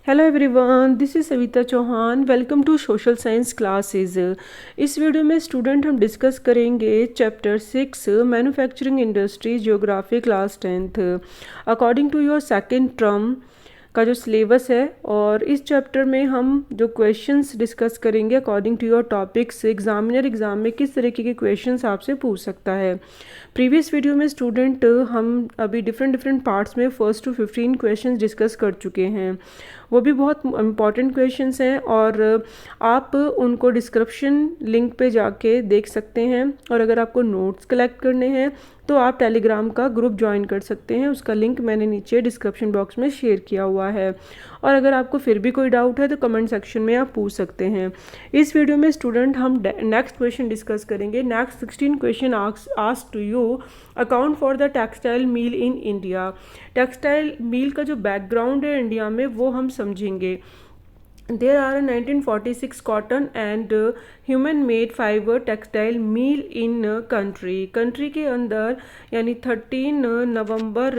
Hello everyone, this is Savita Chauhan. Welcome to social science classes. इस video में student हम discuss करेंगे chapter 6 manufacturing industry geography class 10th according to your second term का जो syllabus है। और इस चैप्टर में हम जो क्वेश्चंस डिस्कस करेंगे according to your topics examiner exam में किस तरीके के क्वेश्चंस आपसे पूछ सकता है। प्रीवियस वीडियो में स्टूडेंट हम अभी डिफरेंट पार्ट्स में फर्स्ट टू 15 क्वेश्चंस डिस्कस कर चुके हैं। वो भी बहुत इम्पॉर्टेंट क्वेश्चंस हैं और आप उनको डिस्क्रिप्शन लिंक पे जाके देख सकते हैं। और अगर आपको नोट्स कलेक्ट करने हैं तो आप टेलीग्राम का ग्रुप ज्वाइन कर सकते हैं, उसका लिंक मैंने नीचे डिस्क्रिप्शन बॉक्स में शेयर किया हुआ है। और अगर आपको फिर भी कोई डाउट है तो कमेंट सेक्शन में आप पूछ सकते हैं। इस वीडियो में स्टूडेंट हम नेक्स्ट क्वेश्चन डिस्कस करेंगे। Next 16 question asked to you account for the textile mill in India. Textile mill का जो बैकग्राउंड है इंडिया में वो हम समझेंगे। There are 1946 cotton and human made fiber textile mill in country। Country के अंदर यानी 13 नवंबर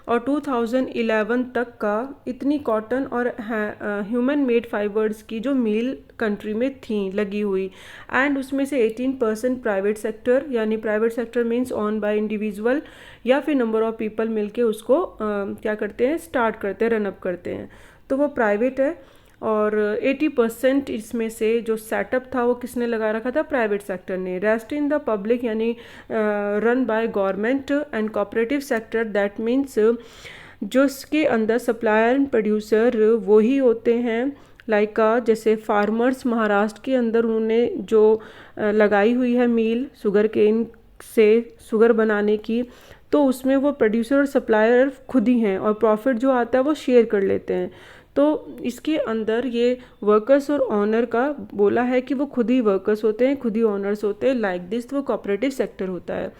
और 2011 तक का इतनी कॉटन और ह्यूमन मेड फाइबर्स की जो मिल कंट्री में थी लगी हुई। एंड उसमें से 18% प्राइवेट सेक्टर, यानी private sector means on by individual या फिर नंबर ऑफ पीपल मिलके उसको क्या करते हैं, स्टार्ट करते हैं, रनअप करते हैं, तो वो प्राइवेट है। और 80% इसमें से जो सेटअप था वो किसने लगा रखा था, प्राइवेट सेक्टर ने। रेस्ट इन द पब्लिक यानी run by government and cooperative sector, that means जो इसके अंदर सप्लायर एंड प्रोड्यूसर वही होते हैं। लाइक जैसे फार्मर्स महाराष्ट्र के अंदर उन्होंने जो लगाई हुई है मील शुगर केन से शुगर बनाने की, तो उसमें वो प्रोड्यूसर और सप्लायर खुद ही हैं और प्रॉफिट जो आता है वो शेयर कर लेते हैं। तो इसके अंदर ये वर्कर्स और ऑनर का बोला है कि वो खुद ही वर्कर्स होते हैं, खुद ही ऑनर्स होते हैं। लाइक दिस वो कोऑपरेटिव सेक्टर होता है।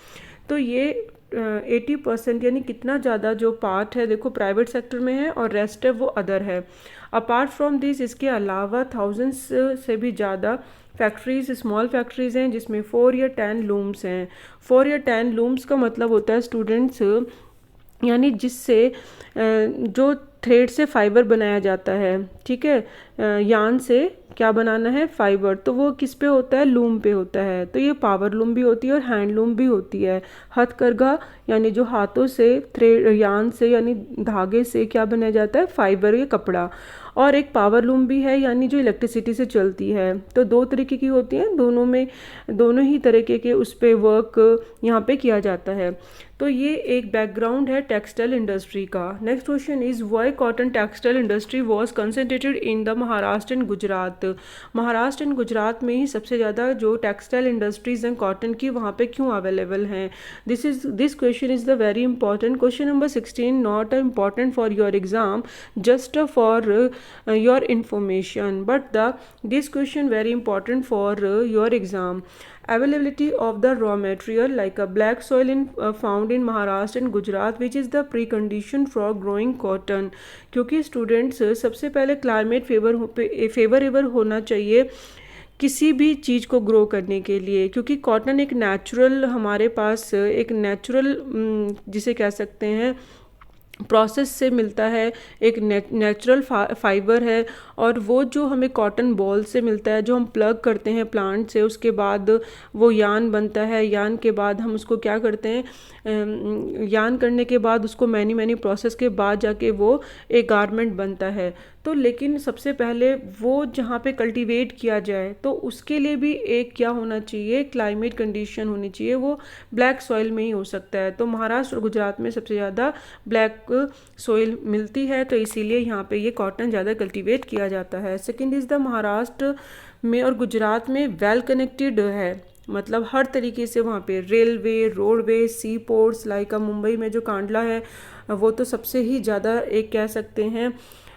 तो ये 80% यानी कितना ज़्यादा जो पार्ट है देखो प्राइवेट सेक्टर में है और रेस्ट है वो अदर है। अपार्ट फ्रॉम दिस इसके अलावा थाउजेंड्स से भी ज़्यादा फैक्ट्रीज, स्मॉल फैक्ट्रीज हैं जिसमें 4 या 10 लूम्स हैं। 4 या 10 लूम्स का मतलब होता है स्टूडेंट्स यानी जिससे जो थ्रेड से फाइबर बनाया जाता है, ठीक है, यान से क्या बनाना है, फाइबर, तो वो किस पे होता है, लूम पे होता है। तो ये पावर लूम भी होती है और हैंडलूम भी होती है। हथकरघा यानी जो हाथों से थ्रेड यान से यानी धागे से क्या बनाया जाता है, फाइबर या कपड़ा। और एक पावर लूम भी है यानी जो इलेक्ट्रिसिटी से चलती है। तो 2 तरीके की होती हैं, दोनों ही तरीके के उस पे वर्क यहाँ पे किया जाता है। तो ये एक बैकग्राउंड है टेक्सटाइल इंडस्ट्री का। Next question is why cotton textile industry was concentrated in the Maharashtra and Gujarat. Maharashtra and Gujarat में ही सबसे ज़्यादा जो टेक्सटाइल इंडस्ट्रीज हैं कॉटन की वहाँ पे क्यों अवेलेबल हैं। This question is the very important question number 16, not important for your exam, just for your information, but this question very important for your exam. Availability of the raw material like a black soil found in Maharashtra and Gujarat, which is the precondition for growing cotton। क्योंकि students सबसे पहले climate favourable होना चाहिए किसी भी चीज़ को grow करने के लिए, क्योंकि कॉटन एक नेचुरल, हमारे पास एक नेचुरल जिसे कह सकते हैं प्रोसेस से मिलता है, एक नेचुरल फाइबर है। और वो जो हमें कॉटन बॉल से मिलता है, जो हम प्लग करते हैं प्लांट से, उसके बाद वो यान बनता है। यान के बाद हम उसको क्या करते हैं, यान करने के बाद उसको मैनी प्रोसेस के बाद जाके वो एक गारमेंट बनता है। तो लेकिन सबसे पहले वो जहाँ पे कल्टीवेट किया जाए तो उसके लिए भी एक क्या होना चाहिए, क्लाइमेट कंडीशन होनी चाहिए, वो ब्लैक सॉइल में ही हो सकता है। तो महाराष्ट्र और गुजरात में सबसे ज़्यादा ब्लैक सॉइल मिलती है, तो इसीलिए यहाँ पे ये कॉटन ज़्यादा कल्टीवेट किया जाता है। सेकेंड इज़ द महाराष्ट्र में और गुजरात में वेल कनेक्टेड है, मतलब हर तरीके से वहाँ पे रेलवे, रोडवे, सी पोर्ट्स, लाइक मुंबई में जो कांडला है वो तो सबसे ही ज़्यादा एक कह सकते हैं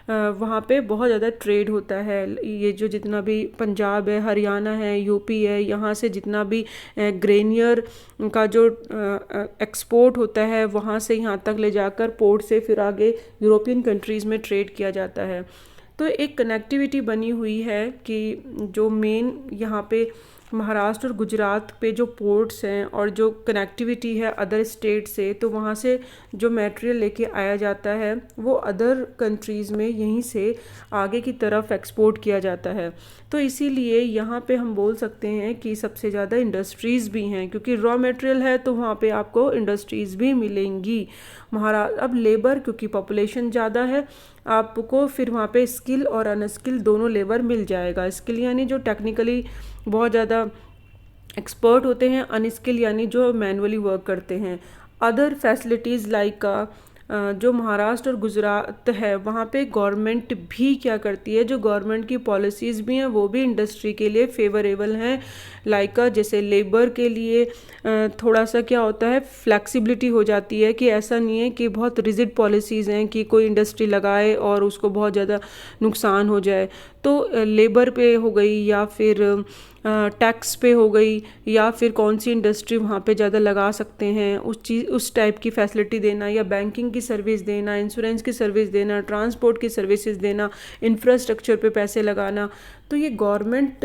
वहाँ पे बहुत ज़्यादा ट्रेड होता है। ये जो जितना भी पंजाब है, हरियाणा है, यूपी है, यहाँ से जितना भी ग्रेनियर का जो एक्सपोर्ट होता है वहाँ से यहाँ तक ले जाकर पोर्ट से फिर आगे यूरोपियन कंट्रीज़ में ट्रेड किया जाता है। तो एक कनेक्टिविटी बनी हुई है कि जो मेन यहाँ पे महाराष्ट्र और गुजरात पे जो पोर्ट्स हैं और जो कनेक्टिविटी है अदर स्टेट से, तो वहाँ से जो मटेरियल लेके आया जाता है वो अदर कंट्रीज़ में यहीं से आगे की तरफ एक्सपोर्ट किया जाता है। तो इसीलिए यहाँ पे हम बोल सकते हैं कि सबसे ज़्यादा इंडस्ट्रीज़ भी हैं, क्योंकि रॉ मटेरियल है तो वहाँ पे आपको इंडस्ट्रीज़ भी मिलेंगी। अब लेबर, क्योंकि पॉपुलेशन ज़्यादा है, आपको फिर वहाँ पे स्किल और अनस्किल दोनों लेबर मिल जाएगा। स्किल यानी जो टेक्निकली बहुत ज़्यादा एक्सपर्ट होते हैं, अनस्किल यानी जो मैनुअली वर्क करते हैं। अदर फैसिलिटीज़ लाइक जो महाराष्ट्र और गुजरात है वहाँ पे गवर्नमेंट भी क्या करती है, जो गवर्नमेंट की पॉलिसीज़ भी हैं वो भी इंडस्ट्री के लिए फेवरेबल हैं। लाइक जैसे लेबर के लिए थोड़ा सा क्या होता है, फ्लेक्सिबिलिटी हो जाती है कि ऐसा नहीं है कि बहुत रिजिड पॉलिसीज़ हैं कि कोई इंडस्ट्री लगाए और उसको बहुत ज़्यादा नुकसान हो जाए। तो लेबर पे हो गई या फिर टैक्स पे हो गई, या फिर कौन सी इंडस्ट्री वहाँ पे ज़्यादा लगा सकते हैं उस टाइप की फैसिलिटी देना, या बैंकिंग की सर्विस देना, इंश्योरेंस की सर्विस देना, ट्रांसपोर्ट की सर्विसेज देना, इंफ्रास्ट्रक्चर पे पैसे लगाना। तो ये गवर्नमेंट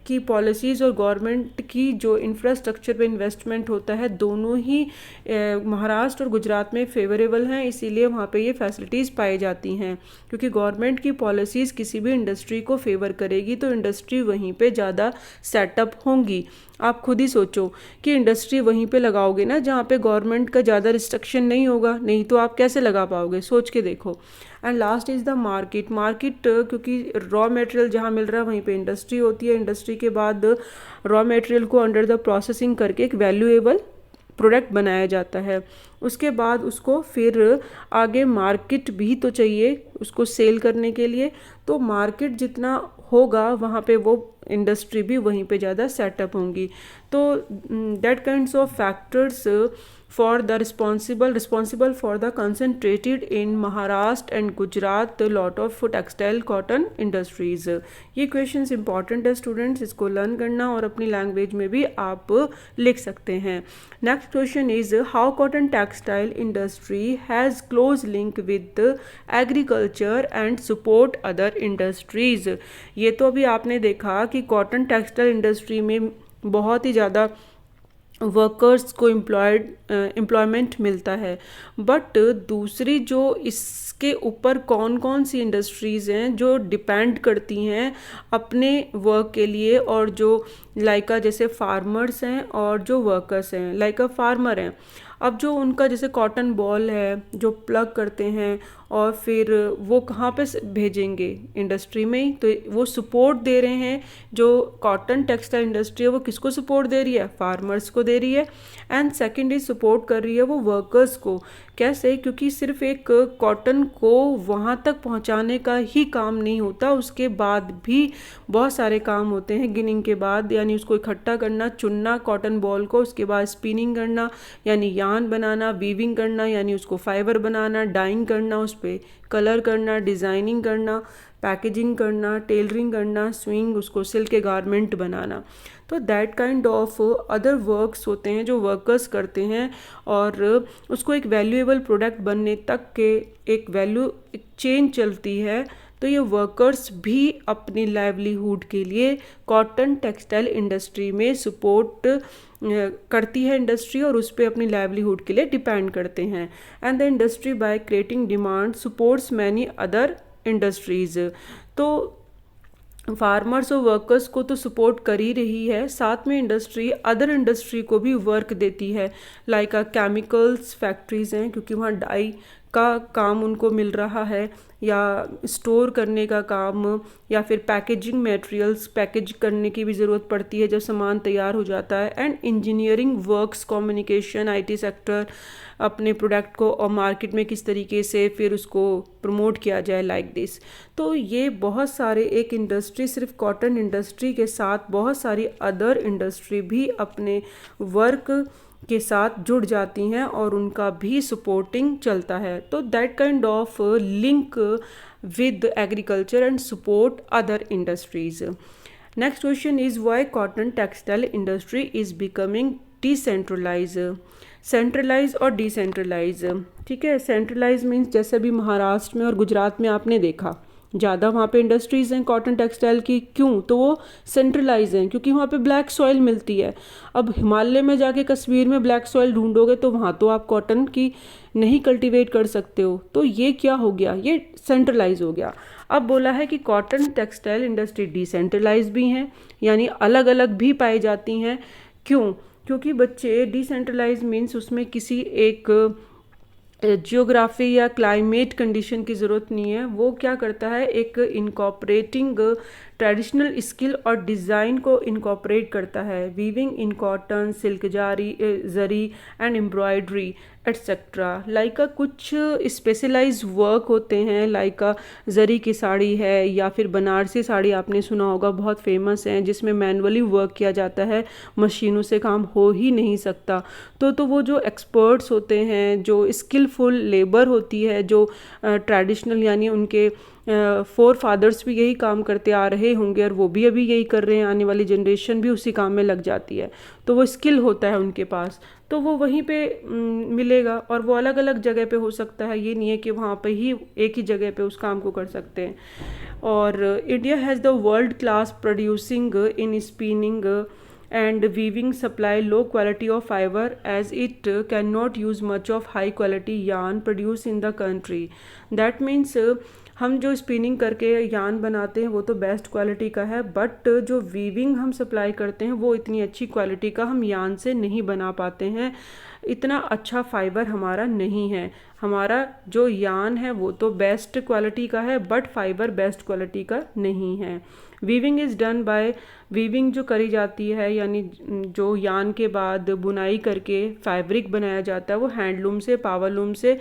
की पॉलिसीज़ और गवर्नमेंट की जो इंफ्रास्ट्रक्चर पे इन्वेस्टमेंट होता है दोनों ही महाराष्ट्र और गुजरात में फेवरेबल हैं, इसीलिए वहाँ पे ये फैसिलिटीज़ पाई जाती हैं। क्योंकि गवर्नमेंट की पॉलिसीज़ किसी भी इंडस्ट्री को फेवर करेगी तो इंडस्ट्री वहीं पे ज़्यादा सेटअप होंगी। आप खुद ही सोचो कि इंडस्ट्री वहीं पे लगाओगे ना जहाँ पे गवर्नमेंट का ज़्यादा रिस्ट्रिक्शन नहीं होगा, नहीं तो आप कैसे लगा पाओगे, सोच के देखो। And last is the market. क्योंकि रॉ मटेरियल जहाँ मिल रहा है वहीं पे इंडस्ट्री होती है। इंडस्ट्री के बाद रॉ मटेरियल को अंडर द प्रोसेसिंग करके एक वैल्यूएबल प्रोडक्ट बनाया जाता है। उसके बाद उसको फिर आगे मार्केट भी तो चाहिए उसको सेल करने के लिए, तो मार्केट जितना होगा वहाँ पे वो इंडस्ट्री भी वहीं पे ज़्यादा सेटअप होंगी। तो that kinds of factors for the responsible for the concentrated in Maharashtra and Gujarat lot of textile cotton industries. ये क्वेश्चंस इंपॉर्टेंट है स्टूडेंट्स, इसको लर्न करना और अपनी लैंग्वेज में भी आप लिख सकते हैं। Next question is how cotton textile industry has close link with agriculture and support other industries. ये तो अभी आपने देखा कि कॉटन टेक्सटाइल इंडस्ट्री में बहुत ही ज़्यादा वर्कर्स को एम्प्लॉयमेंट मिलता है, बट दूसरी जो इसके ऊपर कौन कौन सी इंडस्ट्रीज़ हैं जो डिपेंड करती हैं अपने वर्क के लिए, और जो लाइक जैसे फार्मर्स हैं और जो वर्कर्स हैं, लाइक फार्मर हैं, अब जो उनका जैसे कॉटन बॉल है जो प्लग करते हैं और फिर वो कहाँ पे भेजेंगे, इंडस्ट्री में ही, तो वो सपोर्ट दे रहे हैं। जो कॉटन टेक्सटाइल इंडस्ट्री है वो किसको सपोर्ट दे रही है, फार्मर्स को दे रही है। एंड सेकेंडली सपोर्ट कर रही है वो वर्कर्स को। कैसे, क्योंकि सिर्फ एक कॉटन को वहाँ तक पहुँचाने का ही काम नहीं होता, उसके बाद भी बहुत सारे काम होते हैं गिनिंग के बाद, यानी उसको इकट्ठा करना, चुनना कॉटन बॉल को, उसके बाद स्पिनिंग करना यानी यार्न बनाना, वीविंग करना यानी उसको फाइबर बनाना, डाइंग करना, उस पर कलर करना, डिज़ाइनिंग करना, पैकेजिंग करना, टेलरिंग करना, स्विंग, उसको सिल्क के गारमेंट बनाना। तो that kind of other works होते हैं जो वर्कर्स करते हैं, और उसको एक वैल्यूएबल प्रोडक्ट बनने तक के एक चेन चलती है। तो ये वर्कर्स भी अपनी लाइवलीहुड के लिए कॉटन टेक्सटाइल इंडस्ट्री में सपोर्ट करती है इंडस्ट्री, और उस पर अपनी लाइवलीहुड के लिए डिपेंड करते हैं। And the industry by creating demand supports many other industries. तो फार्मर्स और वर्कर्स को तो सपोर्ट कर ही रही है, साथ में इंडस्ट्री अदर इंडस्ट्री को भी वर्क देती है। लाइक केमिकल्स फैक्ट्रीज हैं, क्योंकि वहाँ डाई का काम उनको मिल रहा है, या स्टोर करने का काम, या फिर पैकेजिंग मटेरियल्स पैकेज करने की भी ज़रूरत पड़ती है जब सामान तैयार हो जाता है। And engineering works, communication, IT sector, अपने प्रोडक्ट को और मार्केट में किस तरीके से फिर उसको प्रमोट किया जाए, लाइक दिस। तो ये बहुत सारे एक इंडस्ट्री, सिर्फ कॉटन इंडस्ट्री के साथ बहुत सारी अदर इंडस्ट्री भी अपने वर्क के साथ जुड़ जाती हैं और उनका भी सपोर्टिंग चलता है। तो that kind of link with agriculture and support other industries. Next question is why cotton textile industry is becoming decentralize. Centralize और डिसेंट्रलाइज, ठीक है। सेंट्रलाइज मीन्स जैसे अभी महाराष्ट्र में और गुजरात में आपने देखा ज़्यादा वहाँ पे इंडस्ट्रीज़ हैं कॉटन टेक्सटाइल की। क्यों? तो वो सेंट्रलाइज हैं, क्योंकि वहाँ पे ब्लैक सॉइल मिलती है। अब हिमालय में जाके कश्मीर में ब्लैक सॉइल ढूंढोगे तो वहाँ तो आप कॉटन की नहीं कल्टीवेट कर सकते हो। तो ये क्या हो गया? ये सेंट्रलाइज हो गया। अब बोला है कि कॉटन टेक्सटाइल इंडस्ट्री डिसेंट्रलाइज भी हैं, यानी अलग अलग भी पाई जाती हैं। क्यों? क्योंकि बच्चे डिसेंट्रलाइज मीन्स उसमें किसी एक जियोग्राफी या क्लाइमेट कंडीशन की ज़रूरत नहीं है। वो क्या करता है, एक इनकॉपरेटिंग ट्रेडिशनल स्किल और डिज़ाइन को इनकॉपरेट करता है। Weaving in cotton, silk zari and embroidery etcetera. Like कुछ स्पेशलाइज वर्क होते हैं, लाइक जरी की साड़ी है या फिर बनारसी साड़ी आपने सुना होगा, बहुत फेमस है, जिसमें मैनुअली वर्क किया जाता है, मशीनों से काम हो ही नहीं सकता। तो वो जो एक्सपर्ट्स होते हैं, जो स्किलफुल लेबर होती है, जो ट्रेडिशनल यानी उनके फोर फादर्स भी यही काम करते आ रहे होंगे और वो भी अभी यही कर रहे हैं, आने वाली जनरेशन भी उसी काम में लग जाती है। तो वो स्किल होता है उनके पास, तो वो वहीं पे मिलेगा। और वो अलग अलग जगह पे हो सकता है, ये नहीं है कि वहाँ पे ही एक ही जगह पे उस काम को कर सकते हैं। और India has the world class producing in spinning and weaving supply low quality of fiber as it cannot use much of high quality yarn produced in the country. That means हम जो स्पिनिंग करके यान बनाते हैं वो तो best quality का है, बट जो वीविंग हम सप्लाई करते हैं वो इतनी अच्छी क्वालिटी का हम यान से नहीं बना पाते हैं। इतना अच्छा फाइबर हमारा नहीं है। हमारा जो यान है वो तो बेस्ट क्वालिटी का है, बट फाइबर बेस्ट क्वालिटी का नहीं है। Weaving is done by, weaving जो करी जाती है यानी जो यान के बाद बुनाई करके फैब्रिक बनाया जाता है वो हैंडलूम से, पावरलूम से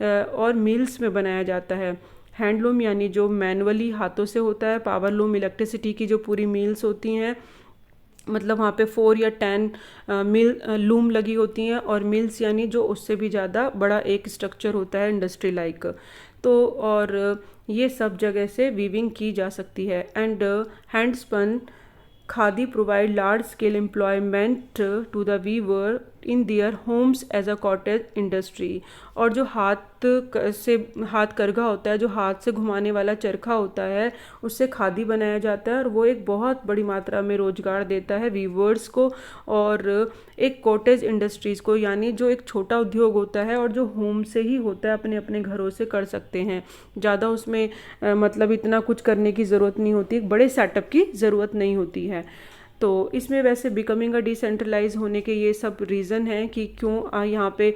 और मिल्स में बनाया जाता है। हैंडलूम यानी जो मैनुअली हाथों से होता है, पावरलूम इलेक्ट्रिसिटी की जो पूरी मिल्स होती हैं, मतलब वहाँ पे 4 या 10 मिल लूम लगी होती हैं, और मिल्स यानी जो उससे भी ज़्यादा बड़ा एक स्ट्रक्चर होता है इंडस्ट्री लाइक। तो और ये सब जगह से वीविंग की जा सकती है। And hand spun khadi provide large scale employment to the weaver in their homes as a cottage industry. और जो हाथ करघा होता है, जो हाथ से घुमाने वाला चरखा होता है, उससे खादी बनाया जाता है और वो एक बहुत बड़ी मात्रा में रोजगार देता है वीवर्स को और एक कॉटेज इंडस्ट्रीज़ को, यानी जो एक छोटा उद्योग होता है और जो होम से ही होता है, अपने अपने घरों से कर सकते हैं। ज़्यादा उसमें मतलब इतना कुछ करने की ज़रूरत नहीं होती, बड़े सेटअप की ज़रूरत नहीं होती है। तो इसमें वैसे बिकमिंग अ डिसेंट्रलाइज होने के ये सब रीज़न हैं कि क्यों यहाँ पे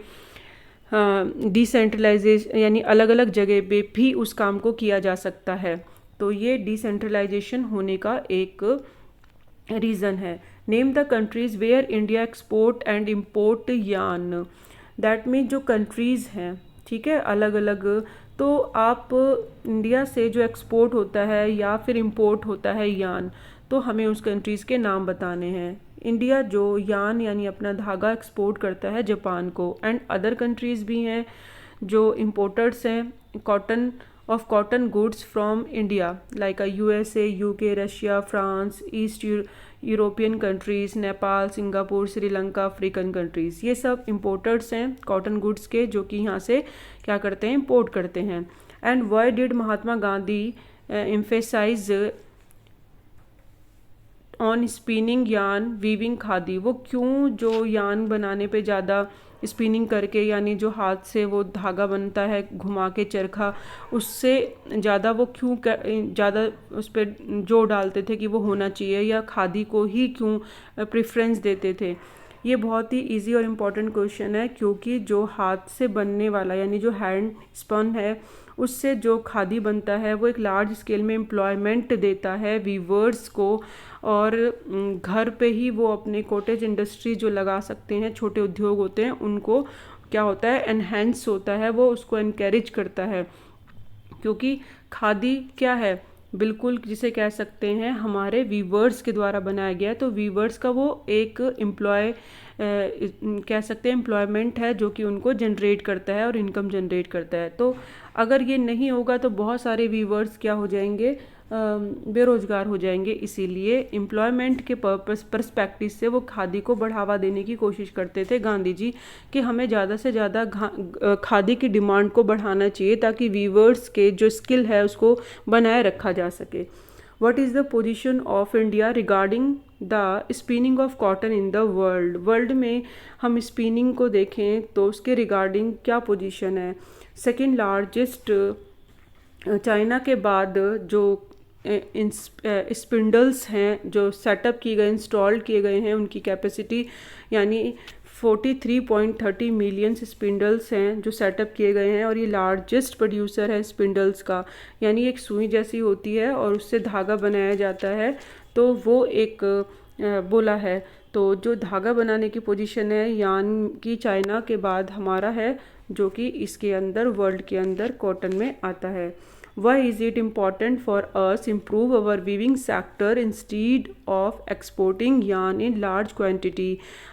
डिसेंट्रलाइजेशन यानी अलग अलग जगह पे भी उस काम को किया जा सकता है। तो ये डिसेंट्रलाइजेशन होने का एक रीज़न है। Name the countries where India export and import yarn. That mean जो कंट्रीज़ हैं, ठीक है, अलग अलग, तो आप इंडिया से जो एक्सपोर्ट होता है या फिर इम्पोर्ट होता है यार्न, तो हमें उस कंट्रीज़ के नाम बताने हैं। इंडिया जो यार्न यानी अपना धागा एक्सपोर्ट करता है जापान को, एंड अदर कंट्रीज़ भी हैं जो इम्पोर्टर्स हैं cotton goods from India, like USA, UK, Russia, France, east European countries, Nepal, Singapore, Sri Lanka, African countries, ये सब इम्पोर्टर्स हैं कॉटन गुड्स के, जो कि यहाँ से क्या करते हैं, इम्पोर्ट करते हैं। And why did Mahatma Gandhi emphasize on spinning yarn weaving khadi. वो क्यों जो यार्न बनाने पे ज़्यादा स्पिनिंग करके यानी जो हाथ से वो धागा बनता है घुमा के चरखा, उससे ज़्यादा वो क्यों ज़्यादा उस पर जोर डालते थे कि वो होना चाहिए, या खादी को ही क्यों प्रेफरेंस देते थे? ये बहुत ही इजी और इम्पॉर्टेंट क्वेश्चन है, क्योंकि जो हाथ से बनने वाला यानी जो हैंड स्पन है, उससे जो खादी बनता है वो एक लार्ज स्केल में एम्प्लॉयमेंट देता है वीवर्स को, और घर पे ही वो अपने कॉटेज इंडस्ट्री जो लगा सकते हैं, छोटे उद्योग होते हैं, उनको क्या होता है, एनहेंस होता है, वो उसको इनकरेज करता है। क्योंकि खादी क्या है, बिल्कुल जिसे कह सकते हैं हमारे वीवर्स के द्वारा बनाया गया है। तो वीवर्स का वो एक कह सकते हैं एम्प्लॉयमेंट है, जो कि उनको जनरेट करता है और इनकम जनरेट करता है। तो अगर ये नहीं होगा तो बहुत सारे वीवर्स क्या हो जाएंगे, बेरोज़गार हो जाएंगे। इसीलिए एम्प्लॉयमेंट के पर्सपेक्टिव से वो खादी को बढ़ावा देने की कोशिश करते थे गांधी जी, कि हमें ज़्यादा से ज़्यादा खादी की डिमांड को बढ़ाना चाहिए ताकि वीवर्स के जो स्किल है उसको बनाए रखा जा सके। What is the position of India regarding the spinning of cotton in the world? World में हम स्पिनिंग को देखें तो उसके रिगार्डिंग क्या पोजीशन है। सेकेंड लार्जेस्ट चाइना के बाद जो स्पिंडल्स हैं जो सेटअप किए गए, इंस्टॉल किए गए हैं, उनकी कैपेसिटी यानी 43.30 मिलियन स्पिंडल्स हैं जो सेटअप किए गए हैं, और ये लार्जेस्ट प्रोड्यूसर है स्पिंडल्स का। यानी एक सुई जैसी होती है और उससे धागा बनाया जाता है, तो वो एक बोला है। तो जो धागा बनाने की पोजीशन है यान की चाइना के बाद हमारा है, जो कि इसके अंदर वर्ल्ड के अंदर कॉटन में आता है। Why is it important for us improve our weaving sector instead of exporting yarn in large quantity?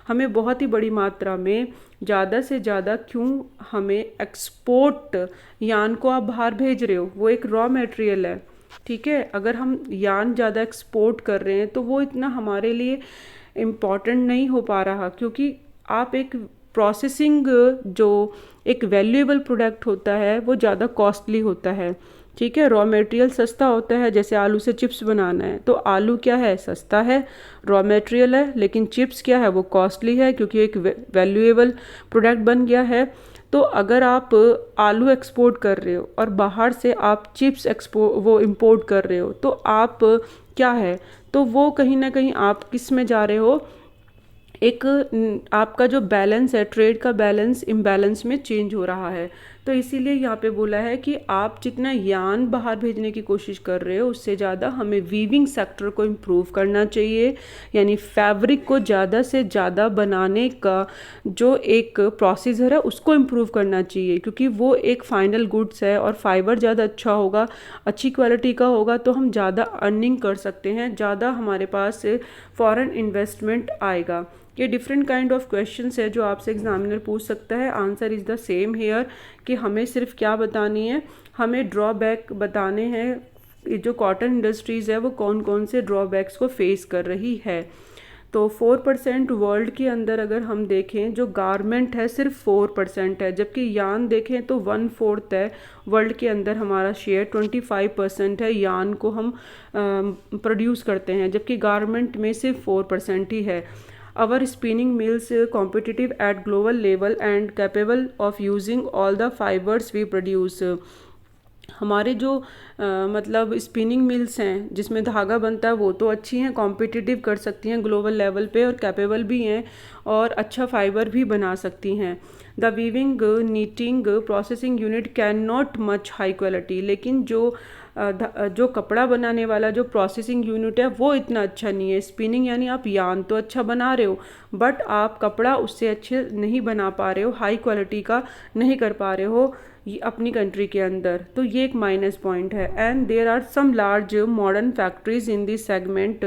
हमें बहुत ही बड़ी मात्रा में ज़्यादा से ज़्यादा क्यों हमें एक्सपोर्ट, यान को आप बाहर भेज रहे हो, वो एक रॉ मटेरियल है, ठीक है। अगर हम यान ज़्यादा एक्सपोर्ट कर रहे हैं तो वो इतना हमारे लिए इम्पॉर्टेंट नहीं हो पा रहा, क्योंकि आप एक प्रोसेसिंग जो एक वैल्यूएबल प्रोडक्ट होता है वो ज़्यादा कॉस्टली होता है, ठीक है। रॉ मटेरियल सस्ता होता है, जैसे आलू से चिप्स बनाना है तो आलू क्या है, सस्ता है, रॉ मटेरियल है, लेकिन चिप्स क्या है, वो कॉस्टली है क्योंकि एक वैल्यूएबल प्रोडक्ट बन गया है। तो अगर आप आलू एक्सपोर्ट कर रहे हो और बाहर से आप चिप्स इंपोर्ट कर रहे हो, तो आप क्या है, तो वो कहीं ना कहीं आप किस में जा रहे हो, एक आपका जो बैलेंस है, ट्रेड का बैलेंस इम्बैलेंस में चेंज हो रहा है। तो इसीलिए यहाँ पे बोला है कि आप जितना यान बाहर भेजने की कोशिश कर रहे हो उससे ज़्यादा हमें वीविंग सेक्टर को इम्प्रूव करना चाहिए, यानी फैब्रिक को ज़्यादा से ज़्यादा बनाने का जो एक प्रोसीजर है उसको इम्प्रूव करना चाहिए, क्योंकि वो एक फाइनल गुड्स है और फाइबर ज़्यादा अच्छा होगा, अच्छी क्वालिटी का होगा तो हम ज़्यादा अर्निंग कर सकते हैं, ज़्यादा हमारे पास फॉरेन इन्वेस्टमेंट आएगा। ये डिफरेंट काइंड ऑफ क्वेश्चंस है जो आपसे एग्जामिनर पूछ सकता है। Answer is the same here, कि हमें सिर्फ क्या बतानी है, हमें ड्रॉबैक बताने हैं। जो कॉटन इंडस्ट्रीज़ है वो कौन कौन से ड्रॉबैक्स को फेस कर रही है। तो 4% वर्ल्ड के अंदर अगर हम देखें, जो गारमेंट है सिर्फ 4% है, जबकि यान देखें तो 1/4 है। वर्ल्ड के अंदर हमारा शेयर 25% है, यान को हम प्रोड्यूस करते हैं, जबकि गारमेंट में सिर्फ 4% ही है। Our spinning mills competitive at global level and capable of using all the fibers we produce. हमारे जो मतलब स्पिनिंग मिल्स हैं जिसमें धागा बनता है वो तो अच्छी हैं, कॉम्पिटिटिव कर सकती हैं ग्लोबल लेवल पे और कैपेबल भी हैं और अच्छा फाइबर भी बना सकती हैं। The weaving knitting processing unit can not much high quality, लेकिन जो कपड़ा बनाने वाला जो प्रोसेसिंग यूनिट है वो इतना अच्छा नहीं है। स्पिनिंग यानी आप यान तो अच्छा बना रहे हो बट आप कपड़ा उससे अच्छे नहीं बना पा रहे हो, हाई क्वालिटी का नहीं कर पा रहे हो अपनी कंट्री के अंदर, तो ये एक माइनस पॉइंट है। And there are some large modern factories in this segment,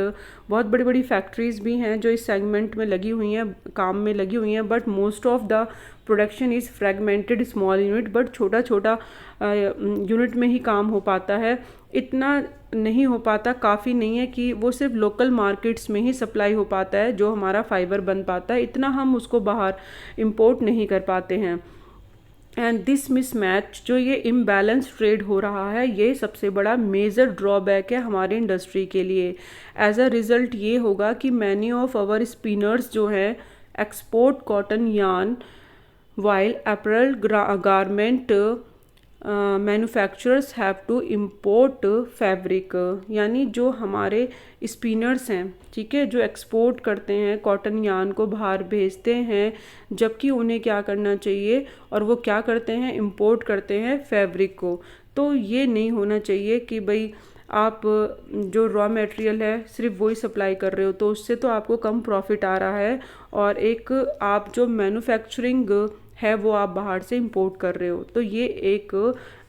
बहुत बड़ी बड़ी फैक्ट्रीज भी हैं जो इस सेगमेंट में लगी हुई हैं, काम में लगी हुई हैं, but most of the production is fragmented small unit, but छोटा छोटा यूनिट में ही काम हो पाता है, इतना नहीं हो पाता, काफ़ी नहीं है कि वो सिर्फ लोकल मार्केट्स में ही सप्लाई हो पाता है जो हमारा फाइबर बन पाता है, इतना हम उसको बाहर इंपोर्ट नहीं कर पाते हैं। एंड दिस मिसमैच, जो ये इम्बैलेंस ट्रेड हो रहा है, ये सबसे बड़ा मेजर ड्रॉबैक है हमारे इंडस्ट्री के लिए। एज अ रिज़ल्ट ये होगा कि मैनी ऑफ आवर स्पिनर्स जो हैं export cotton yarn while apparel garment manufacturers have to import fabric, यानी जो हमारे स्पिनर्स हैं, ठीक है, जो एक्सपोर्ट करते हैं कॉटन यार्न को बाहर भेजते हैं, जबकि उन्हें क्या करना चाहिए और वो क्या करते हैं, इंपोर्ट करते हैं फैब्रिक को। तो ये नहीं होना चाहिए कि भाई आप जो रॉ मटेरियल है सिर्फ वही सप्लाई कर रहे हो, तो उससे तो आपको कम प्रॉफिट आ रहा है और एक आप जो मैन्युफैक्चरिंग है वो आप बाहर से इंपोर्ट कर रहे हो, तो ये एक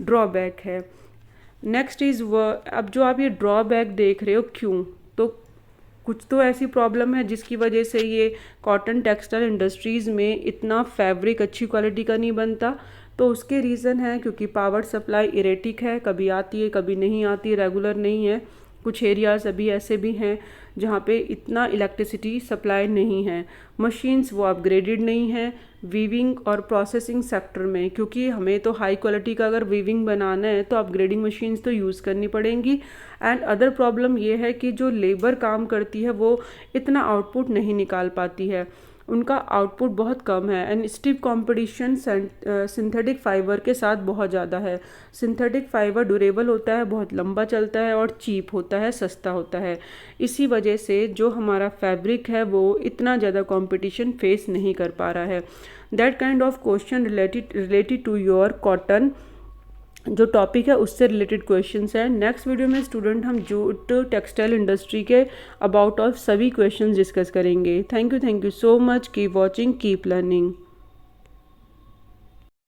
ड्रॉबैक है। नेक्स्ट इज़ अब जो आप ये ड्रॉबैक देख रहे हो क्यों, तो कुछ तो ऐसी प्रॉब्लम है जिसकी वजह से ये कॉटन टेक्सटाइल इंडस्ट्रीज़ में इतना फैब्रिक अच्छी क्वालिटी का नहीं बनता, तो उसके रीज़न है क्योंकि पावर सप्लाई इरेटिक है, कभी आती है कभी नहीं आती, रेगुलर नहीं है। कुछ एरियाज़ अभी ऐसे भी हैं जहाँ पे इतना इलेक्ट्रिसिटी सप्लाई नहीं है। मशीन्स वो अपग्रेडेड नहीं है वीविंग और प्रोसेसिंग सेक्टर में, क्योंकि हमें तो हाई क्वालिटी का अगर वीविंग बनाना है तो अपग्रेडिंग मशीन्स तो यूज़ करनी पड़ेंगी। एंड अदर प्रॉब्लम ये है कि जो लेबर काम करती है वो इतना आउटपुट नहीं निकाल पाती है, उनका आउटपुट बहुत कम है। And stiff competition synthetic fibre के साथ बहुत ज़्यादा है। सिंथेटिक फाइबर ड्यूरेबल होता है, बहुत लंबा चलता है और चीप होता है, सस्ता होता है। इसी वजह से जो हमारा फैब्रिक है वो इतना ज़्यादा कंपटीशन फेस नहीं कर पा रहा है। That kind of question related to your cotton जो टॉपिक है उससे रिलेटेड क्वेश्चंस हैं। नेक्स्ट वीडियो में स्टूडेंट हम जूट टेक्सटाइल इंडस्ट्री के अबाउट ऑफ सभी क्वेश्चंस डिस्कस करेंगे। Thank you so much, keep watching, keep learning.